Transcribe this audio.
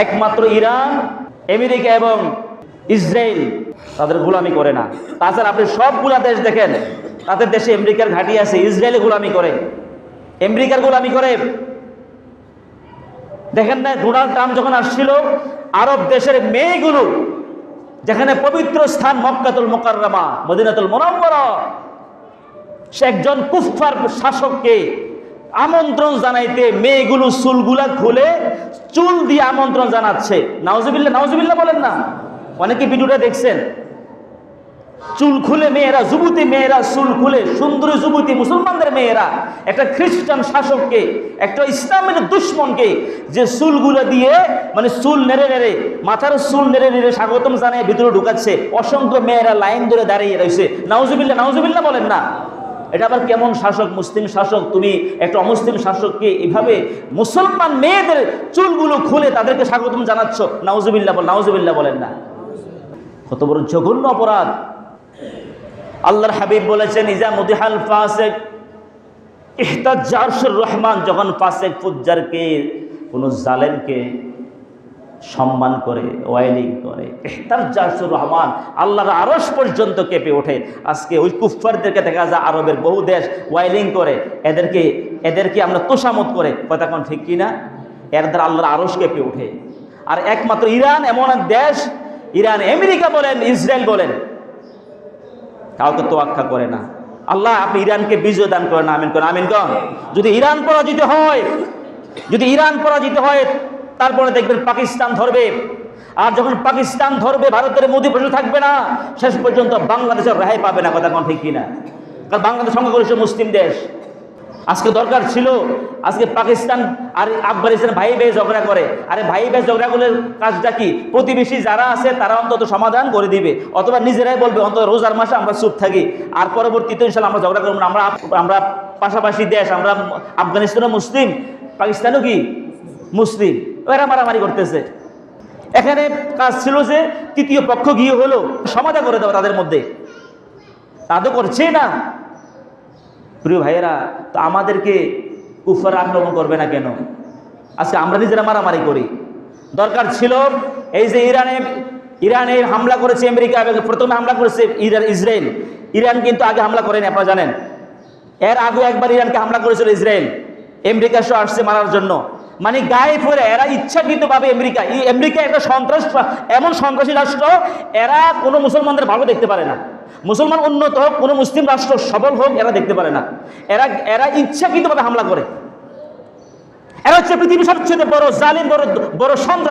একমাত্র Iran, America এবং Israel তাদের গোলামি করে না। তাছাড়া আপনি সবগুলা দেশ দেখেন, তাদের দেশে আমেরিকার ঘাঁটি আছে, ইসরায়েলে গোলামি করে, আমেরিকার গোলামি করে। দেখেন না, ডোনাল্ড ট্রাম্প যখন আসছিল, আরব দেশের মেয়েগুলো, যেখানে পবিত্র স্থান মক্কাতুল মুকাররমা, মদিনাতুল মুনাওয়ারা, সে একজন কুফফার শাসককে আমন্ত্রণ জানাইতে মেয়েগুলো চুলগুলা খুলে চুল দিয়ে আমন্ত্রণ জানাচ্ছে। নাউজুবিল্লাহ, নাউজুবিল্লাহ বলেন না? অনেকে ভিডিওটা দেখছেন। চুল খুলে মেয়েরা, যুবতী মেয়েরা চুল খুলে, সুন্দরী যুবতী মুসলমানদের মেয়েরা একটা খ্রিস্টান শাসককে, একটা ইসলামের দুশ্মনকে যে চুলগুলো দিয়ে, মানে চুল নেড়ে নেড়ে, মাথার চুল নেড়ে নেড়ে স্বাগতম জানায় ভিতরে ঢুকাচ্ছে। অসংখ্য মেয়েরা লাইন ধরে দাঁড়িয়ে রয়েছে। নাউজুবিল্লাহ, নাউজুবিল্লাহ বলেন না? এটা আবার কেমন শাসক? মুসলিম শাসক, তুমি একটা অমুসলিম শাসককে এভাবে মুসলমান মেয়েদের চুলগুলো খুলে তাদেরকে স্বাগতম জানাচ্ছ। নাউজুবিল্লাহ বল, নাউজুবিল্লাহ বলেন না? কত বড় জঘন্য অপরাধ! আল্লাহর হাবিব বলেছেন, ইজা মুদিহাল ফাসিক ইহতাজ্জা আরশুর রহমান, যখন ফাসিক ফুজ্জারকে, কোন জালেমকে সম্মান করে, ওয়াইলিং করে, ইহতাজ্জা আরশুর রহমান, আল্লাহর আরশ পর্যন্ত কেঁপে ওঠে। আজকে ওই কুফফারদেরকে দেখা যায় আরবের বহু দেশ ওয়াইলিং করে, এদেরকে আমরা তোষামত করে, কথা কোন ঠিক কিনা? এর দ্বারা আল্লাহর আরশ কেঁপে ওঠে। আর একমাত্র ইরান এমন এক দেশ, ইরান, আমেরিকা বলেন, ইসরায়েল বলেন, কাউকে তোয়াক্কা করে না। আল্লাহ আপনি ইরানকে বিজয় দান করেন, আমিন করেন, আমিন করেন। যদি ইরান পরাজিত হয়, যদি ইরান পরাজিত হয়, তারপরে দেখবেন পাকিস্তান ধরবে। আর যখন পাকিস্তান ধরবে, ভারতের মোদি বসে থাকবে না, শেষ পর্যন্ত বাংলাদেশের রেহাই পাবে না, কথা কোন ঠিক কিনা? কারণ বাংলাদেশ সংখ্যাগরিষ্ঠ মুসলিম দেশ। আজকে দরকার ছিল, আজকে পাকিস্তান আর আফগানিস্তান ভাই ভাই ঝগড়া করে, আরে ভাই ভাই ঝগড়াগুলোর কাজটা কি? প্রতিবেশী যারা আছে তারা অন্তত সমাধান করে দিবে, অথবা নিজেরাই বলবে অন্তত রোজার মাসে আমরা চুপ থাকি, আর পরবর্তীতে ইনশাআল্লাহ আমরা ঝগড়া করবো না। আমরা পাশাপাশি দেশ, আমরা আফগানিস্তানও মুসলিম, পাকিস্তানও কি মুসলিম, এরা মারামারি করতেছে। এখানে কাজ ছিল যে তৃতীয় পক্ষ গিয়ে হলো সমাধান করে দেওয়া তাদের মধ্যে, তা তো করছে না। প্রিয় ভাইয়েরা, তো আমাদেরকে কুফার আক্রমণ করবে না কেন? আজকে আমরা নিজেরা মারামারি করি। দরকার ছিল এই যে ইরানে হামলা করেছে আমেরিকা, প্রথমে হামলা করেছে ইসরায়েল। ইরান কিন্তু আগে হামলা করেনি, আপনারা জানেন। এর আগে একবার ইরানকে হামলা করেছিল ইসরায়েল, আমেরিকা সহ আসছে মারার জন্য। মানে গায়ে পড়ে এরা ইচ্ছাকৃতভাবে, আমেরিকা একটা এমন সন্ত্রাসী রাষ্ট্র, এরা কোনো মুসলমানদের ভালো দেখতে পারে না। মুসলমান উন্নত হোক, কোনো মুসলিম রাষ্ট্র সবল হোক, এরা দেখতে পারে না। এরা ইচ্ছাকৃতভাবে হামলা করে। এরা হচ্ছে পৃথিবীর সবচেয়ে বড় জালিম, বড় সন্ত্রাসী।